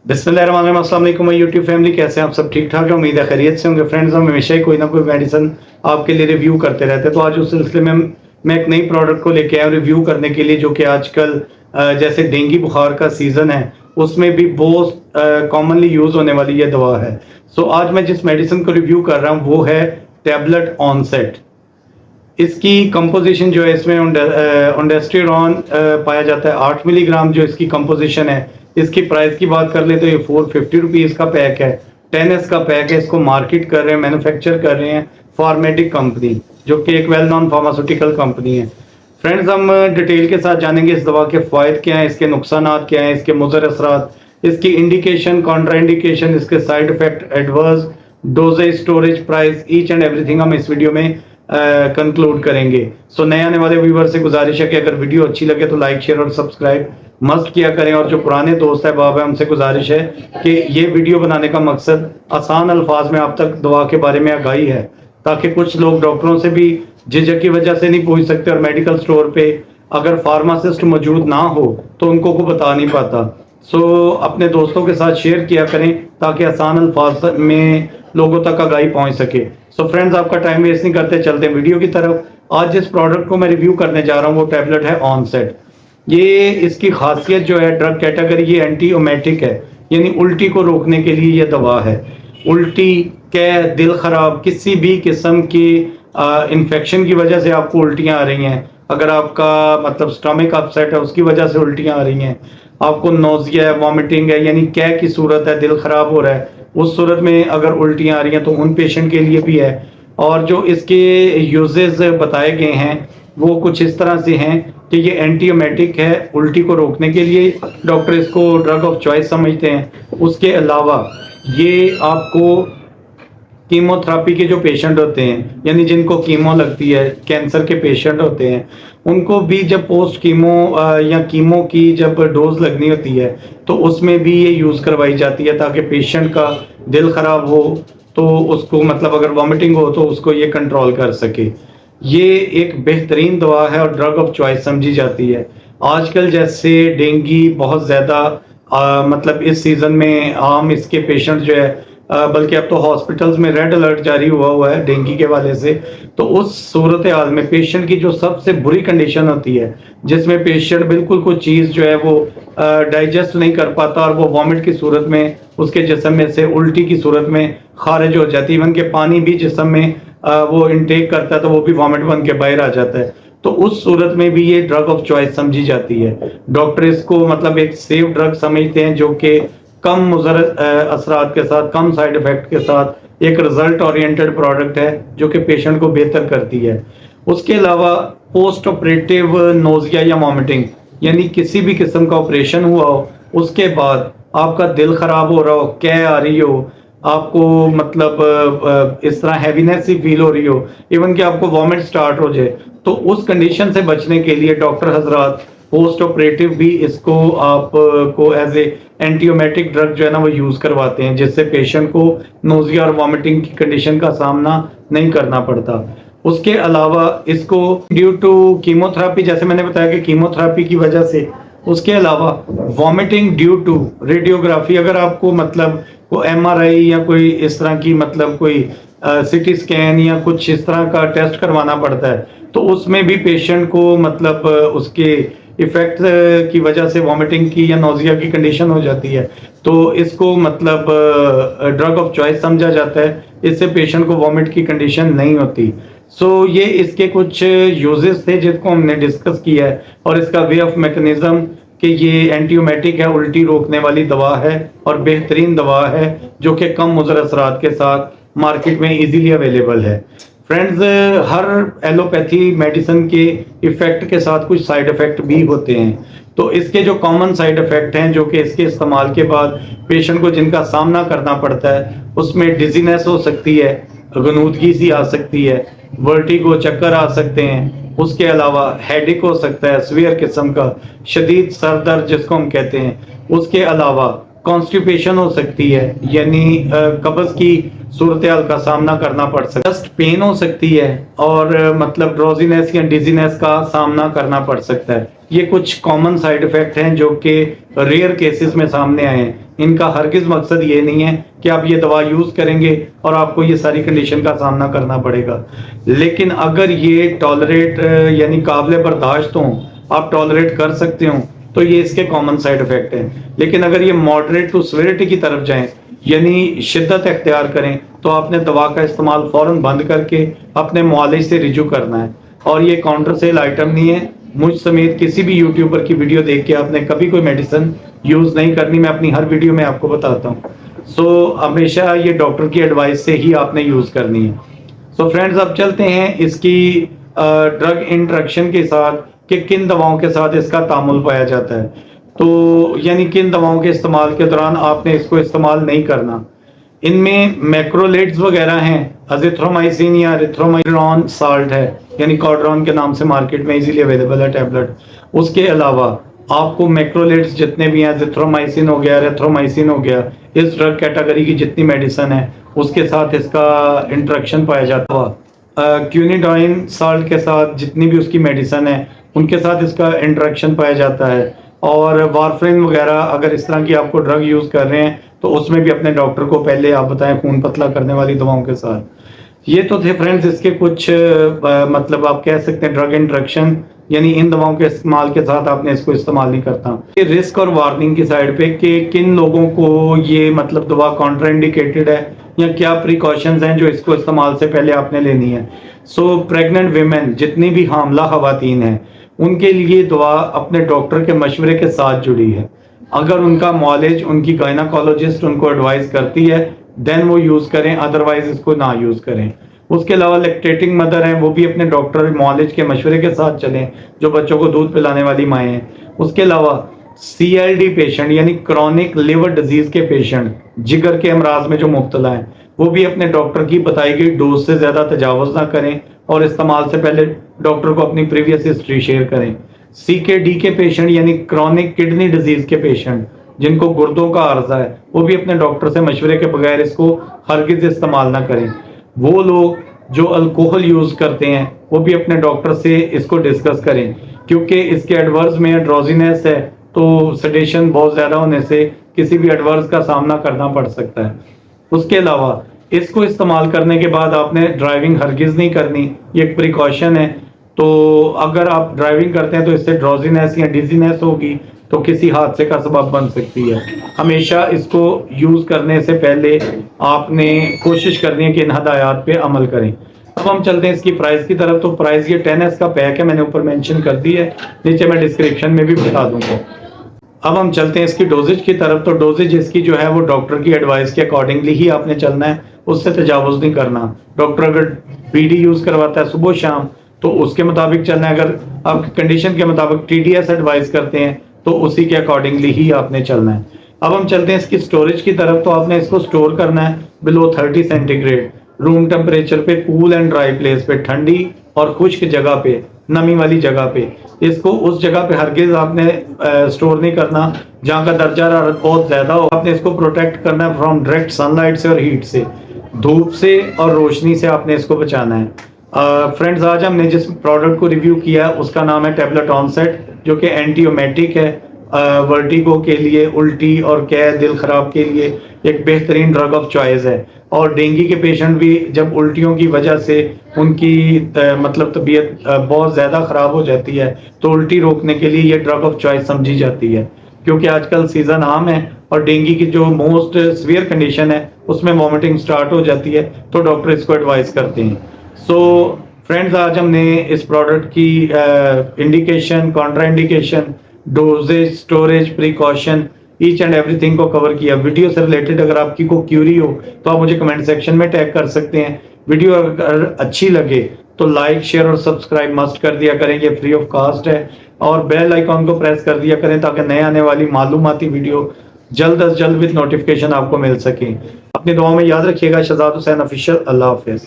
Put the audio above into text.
बिस्मिल्लाहिर्रहमानिर्रहीम, अस्सलाम वालेकुम यूट्यूब फैमिली। कैसे हैं आप सब? ठीक ठाक है, उम्मीद है खैरियत से होंगे। फ्रेंड्स, हम हमेशा ही कोई ना कोई मेडिसिन आपके लिए रिव्यू करते रहते हैं, तो आज उस सिलसिले में मैं एक नई प्रोडक्ट को लेके आया रिव्यू करने के लिए, जो कि आजकल जैसे डेंगू बुखार का सीजन है उसमें भी बहुत कॉमनली यूज होने वाली ये दवा है। सो आज मैं जिस मेडिसिन को रिव्यू कर रहा हूँ वो है टैबलेट ऑनसेट। इसकी कंपोजिशन जो है, इसमें ओंडेस्टेरॉन पाया जाता है 8 मिलीग्राम जो इसकी कंपोजिशन है। इसकी प्राइस की बात कर ले तो ये 450 रुपीज़ का पैक है। 10s का पैक है। इसको मार्केट कर रहे हैं, मैन्युफैक्चर कर रहे हैं फार्मेटिक कंपनी, जो कि एक वेल नॉन फार्मास्यूटिकल कंपनी है। फ्रेंड्स, हम डिटेल के साथ जानेंगे इस दवा के फ़ायदे क्या हैं, इसके नुकसान क्या हैं, इसके मुज़र असरात, इसकी इंडिकेशन, कॉन्ट्रा इंडिकेशन, इसके side effect, adverse, dosages, storage, price, each and everything हम इस वीडियो में कंक्लूड करेंगे। सो नए आने वाले व्यूवर से गुजारिश है कि अगर वीडियो अच्छी लगे तो लाइक, शेयर और सब्सक्राइब मस्ट किया करें। और जो पुराने दोस्त अहबाब हैं उनसे गुजारिश है कि ये वीडियो बनाने का मकसद आसान अल्फाज में आप तक दवा के बारे में आगाही है, ताकि कुछ लोग डॉक्टरों से भी झिझक की वजह से नहीं पूछ सकते, और मेडिकल स्टोर पे अगर फार्मासिस्ट मौजूद ना हो तो उनको को बता नहीं पाता। सो अपने दोस्तों के साथ शेयर किया करें ताकि आसान अल्फाज में लोगों तक आगाही पहुंच सके। सो फ्रेंड्स, आपका टाइम वेस्ट नहीं करते, चलते हैं वीडियो की तरफ। आज जिस प्रोडक्ट को मैं रिव्यू करने जा रहा हूँ वो टैबलेट है ऑनसेट। ये इसकी खासियत जो है, ड्रग कैटेगरी ये एंटीओमेटिक है, यानी उल्टी को रोकने के लिए ये दवा है। उल्टी, कै, दिल खराब, किसी भी किस्म की इन्फेक्शन की वजह से आपको उल्टियाँ आ रही हैं, अगर आपका मतलब स्टमक अपसेट है उसकी वजह से उल्टियाँ आ रही हैं, आपको नोजिया है, वॉमिटिंग है, यानी कै की सूरत है, दिल खराब हो रहा है, उस सूरत में अगर उल्टियाँ आ रही हैं तो उन पेशेंट के लिए भी है। और जो इसके यूजेस बताए गए हैं वो कुछ इस तरह से हैं कि ये एंटीओमेटिक है, उल्टी को रोकने के लिए डॉक्टर इसको ड्रग ऑफ चॉइस समझते हैं। उसके अलावा ये आपको कीमोथेरेपी के जो पेशेंट होते हैं, यानी जिनको कीमो लगती है, कैंसर के पेशेंट होते हैं, उनको भी जब पोस्ट कीमो या कीमो की जब डोज लगनी होती है तो उसमें भी ये यूज़ करवाई जाती है, ताकि पेशेंट का दिल ख़राब हो तो उसको मतलब अगर वॉमिटिंग हो तो उसको ये कंट्रोल कर सके। ये एक बेहतरीन दवा है और ड्रग ऑफ चॉइस समझी जाती है। आजकल जैसे डेंगू बहुत ज़्यादा मतलब इस सीज़न में आम इसके पेशेंट जो है, बल्कि अब तो हॉस्पिटल्स में रेड अलर्ट जारी हुआ है डेंगू के वाले से। तो उस सूरत हाल में पेशेंट की जो सबसे बुरी कंडीशन होती है, जिसमें पेशेंट बिल्कुल कोई चीज़ जो है वो डाइजेस्ट नहीं कर पाता और वो वॉमिट की सूरत में उसके जिस्म में से उल्टी की सूरत में खारिज हो जाती है, इवन के पानी भी जिस्म में वो इनटेक करता है तो वो भी वॉमिट बन के बाहर आ जाता है। तो उस सूरत में भी ये ड्रग ऑफ चॉइस समझी जाती है। डॉक्टर इसको मतलब एक सेफ ड्रग समझते हैं, जो कि कम मुज़र असरात के साथ, कम साइड इफेक्ट के साथ एक रिजल्ट ओरिएंटेड प्रोडक्ट है जो कि पेशेंट को बेहतर करती है। उसके अलावा पोस्ट ऑपरेटिव नोजिया या वॉमिटिंग, यानी किसी भी किस्म का ऑपरेशन हुआ हो उसके बाद आपका दिल खराब हो रहा हो, कै आ रही हो, आपको मतलब इस तरह हैवीनेस सी फील हो रही हो, इवन कि आपको वॉमिट स्टार्ट हो जाए, तो उस कंडीशन से बचने के लिए डॉक्टर हजरात पोस्ट ऑपरेटिव भी इसको आपको एज ए एंटीओमेटिक ड्रग जो है ना वो यूज़ करवाते हैं, जिससे पेशेंट को नोजिया और वॉमिटिंग की कंडीशन का सामना नहीं करना पड़ता। उसके अलावा इसको ड्यू टू कीमोथेरेपी, जैसे मैंने बताया कि कीमोथेरेपी की वजह से, उसके अलावा वॉमिटिंग ड्यू टू रेडियोग्राफी, अगर आपको मतलब को एमआरआई या कोई इस तरह की मतलब कोई सिटी स्कैन या कुछ इस तरह का टेस्ट करवाना पड़ता है, तो उसमें भी पेशेंट को मतलब उसके इफेक्ट की वजह से वॉमिटिंग की या नोजिया की कंडीशन हो जाती है, तो इसको मतलब ड्रग ऑफ चॉइस समझा जाता है। इससे पेशेंट को वॉमिट की कंडीशन नहीं होती। सो ये इसके कुछ यूजेस थे जिनको हमने डिस्कस किया है, और इसका वे ऑफ मैकेनिज्म कि ये एंटीओमेटिक है, उल्टी रोकने वाली दवा है और बेहतरीन दवा है, जो कि कम मुज़र असरात के साथ मार्केट में इजीली अवेलेबल है। फ्रेंड्स, हर एलोपैथी मेडिसिन के इफ़ेक्ट के साथ कुछ साइड इफ़ेक्ट भी होते हैं, तो इसके जो कॉमन साइड इफ़ेक्ट हैं जो कि इसके इस्तेमाल के बाद पेशेंट को जिनका सामना करना पड़ता है, उसमें डिजीनेस हो सकती है, गनूदगी सी आ सकती है, वर्टिगो, चक्कर आ सकते हैं। उसके अलावा हेडेक हो सकता है, सीवियर किस्म का शदीद सर दर्द जिसको हम कहते हैं। उसके अलावा कॉन्स्टिपेशन हो सकती है, यानी कब्ज की सूरत हाल का सामना करना पड़ सकता है, चेस्ट पेन हो सकती है, और मतलब ड्रोजीनेस या डिजीनेस का सामना करना पड़ सकता है। ये कुछ कॉमन साइड इफेक्ट हैं जो कि रेयर केसेस में सामने आए हैं, इनका हरगिज मकसद ये नहीं है कि आप ये दवा यूज करेंगे और आपको ये सारी कंडीशन का सामना करना पड़ेगा। लेकिन अगर ये टॉलरेट यानी काबिल बर्दाश्त हो, आप टॉलरेट कर सकते हो, तो ये इसके कॉमन साइड इफेक्ट हैं। लेकिन अगर ये मॉडरेट टू सिवियरिटी की तरफ जाएं यानी शिद्दत इख्तियार करें, तो आपने दवा का इस्तेमाल फौरन बंद करके अपने मुआलिज से रिजू करना है। और ये काउंटर सेल आइटम नहीं है। मुझ समेत किसी भी यूट्यूबर की वीडियो देख के आपने कभी कोई मेडिसिन यूज नहीं करनी, मैं अपनी हर वीडियो में आपको बताता हूँ। सो हमेशा ये डॉक्टर की एडवाइस से ही आपने यूज करनी है। सो फ्रेंड्स, अब चलते हैं इसकी ड्रग इंटरेक्शन के साथ कि किन दवाओं के साथ इसका तामुल पाया जाता है। तो यानी किन दवाओं के इस्तेमाल के दौरान आपने इसको इस्तेमाल नहीं करना। इनमें मैक्रोलेट्स वगैरह हैं, अजिथ्रोमाइसिन या एरिथ्रोमाइसिन साल्ट है, यानी कॉड्रॉन के नाम से मार्केट में इजीली अवेलेबल है टैबलेट। उसके अलावा आपको मैक्रोलेट्स जितने भी हैं, अजिथ्रोमाइसिन हो गया, एरिथ्रोमाइसिन हो गया, इस ड्रग कैटेगरी की जितनी मेडिसिन है उसके साथ इसका इंट्रैक्शन पाया जाता है। क्यूनिडाइन साल्ट के साथ जितनी भी उसकी मेडिसिन है उनके साथ इसका इंट्रैक्शन पाया जाता है। और वारफरिन वगैरह अगर इस तरह की आपको ड्रग यूज कर रहे हैं तो उसमें भी अपने डॉक्टर को पहले आप बताएं, खून पतला करने वाली दवाओं के साथ। ये तो थे फ्रेंड्स इसके कुछ मतलब आप कह सकते हैं ड्रग इंट्रैक्शन, यानी इन दवाओं के इस्तेमाल के साथ आपने इसको इस्तेमाल नहीं करता। ये रिस्क और वार्निंग की साइड पे कि किन लोगों को ये मतलब दवा कॉन्ट्राइंडिकेटेड है या क्या प्रिकॉशंस हैं जो इसको इस्तेमाल से पहले आपने लेनी है। सो प्रेग्नेंट विमेन, जितनी भी हामला खवातीन हैं, उनके लिए दवा अपने डॉक्टर के मशवरे के साथ जुड़ी है। अगर उनका मॉलेज, उनकी गायनाकोलॉजिस्ट उनको एडवाइस करती है देन वो यूज करें, अदरवाइज इसको ना यूज करें। उसके अलावा लैक्टेटिंग मदर हैं, वो भी अपने डॉक्टर मॉलेज के मशवरे के साथ चलें, जो बच्चों को दूध पिलाने वाली माएँ हैं। उसके अलावा CLD पेशेंट यानी क्रॉनिक लिवर डिजीज के पेशेंट, जिगर के अमराज में जो मुब्तला हैं, वो भी अपने डॉक्टर की बताई गई डोज से ज्यादा तजावुज ना करें और इस्तेमाल से पहले डॉक्टर को अपनी प्रीवियस हिस्ट्री शेयर करें। CKD के पेशेंट यानी क्रॉनिक किडनी डिजीज के पेशेंट, जिनको गुर्दों का अर्जा है, वो भी अपने डॉक्टर से मशवरे के बगैर इसको हरगिज इस्तेमाल ना करें। वो लोग जो अल्कोहल यूज करते हैं वो भी अपने डॉक्टर से इसको डिस्कस करें, क्योंकि इसके एडवर्स में ड्रोजीनेस है, तो सेडेशन बहुत ज्यादा होने से किसी भी एडवर्स का सामना करना पड़ सकता है। उसके अलावा इसको इस्तेमाल करने के बाद आपने ड्राइविंग हरगिज नहीं करनी, ये एक प्रिकॉशन है। तो अगर आप ड्राइविंग करते हैं तो इससे ड्रोजीनेस या डिजीनेस होगी तो किसी हादसे का सबब बन सकती है। हमेशा इसको यूज करने से पहले आपने कोशिश करनी है कि इन हदायत पे अमल करें। अब हम चलते हैं इसकी प्राइस की तरफ। तो प्राइस ये 10S का पैक है, मैंने ऊपर मेंशन कर दी है, नीचे मैं डिस्क्रिप्शन में भी बता दूंगा। अब हम चलते हैं इसकी डोजेज की तरफ। तो डोजेज इसकी जो है वो डॉक्टर की एडवाइस के अकॉर्डिंगली ही आपने चलना है, उससे तजावुज नहीं करना। डॉक्टर अगर BD यूज करवाता है सुबह शाम तो उसके मुताबिक चलना है। अगर आपकी कंडीशन के मुताबिक TDS एडवाइस करते हैं तो उसी के अकॉर्डिंगली ही आपने चलना है। अब हम चलते हैं इसकी स्टोरेज की तरफ। तो आपने इसको स्टोर करना है बिलो 30 सेंटीग्रेड रूम टेम्परेचर पे, कूल एंड ड्राई प्लेस पे, ठंडी और खुश्क जगह पे, नमी वाली जगह पे। इसको उस जगह पे हरगिज आपने स्टोर नहीं करना जहाँ का दर्जा हरारत बहुत ज्यादा हो। आपने इसको प्रोटेक्ट करना है फ्रॉम डायरेक्ट सनलाइट से और हीट से, धूप से और रोशनी से आपने इसको बचाना है। फ्रेंड्स, आज हमने जिस प्रोडक्ट को रिव्यू किया है उसका नाम है टैबलेट ऑनसेट, जो कि एंटीओमेटिक है। वर्टिगो के लिए, उल्टी और कैद, दिल खराब के लिए एक बेहतरीन ड्रग ऑफ चॉइस है। और डेंगू के पेशेंट भी जब उल्टियों की वजह से उनकी मतलब तबीयत बहुत ज़्यादा ख़राब हो जाती है तो उल्टी रोकने के लिए ये ड्रग ऑफ चॉइस समझी जाती है, क्योंकि आजकल सीज़न आम है और डेंगू की जो मोस्ट सीवियर कंडीशन है उसमें वॉमिटिंग स्टार्ट हो जाती है, तो डॉक्टर इसको एडवाइस करते हैं। सो फ्रेंड्स, आज हमने इस प्रोडक्ट की indication, contraindication, dosages, storage, precaution, each and everything को कवर किया। वीडियो से रिलेटेड अगर आपकी को क्यूरी हो तो आप मुझे कमेंट सेक्शन में टैग कर सकते हैं। वीडियो अगर अच्छी लगे तो लाइक, शेयर और सब्सक्राइब मस्ट कर दिया करें, ये फ्री ऑफ कास्ट है। और बेल आइकॉन को प्रेस कर दिया करें ताकि नए आने वाली मालूमाती वीडियो जल्द अज जल्द विद नोटिफिकेशन आपको मिल सके। अपनी दुआओं में याद रखिएगा। शहजाद हुसैन ऑफिशियल। अल्लाह हाफिज़।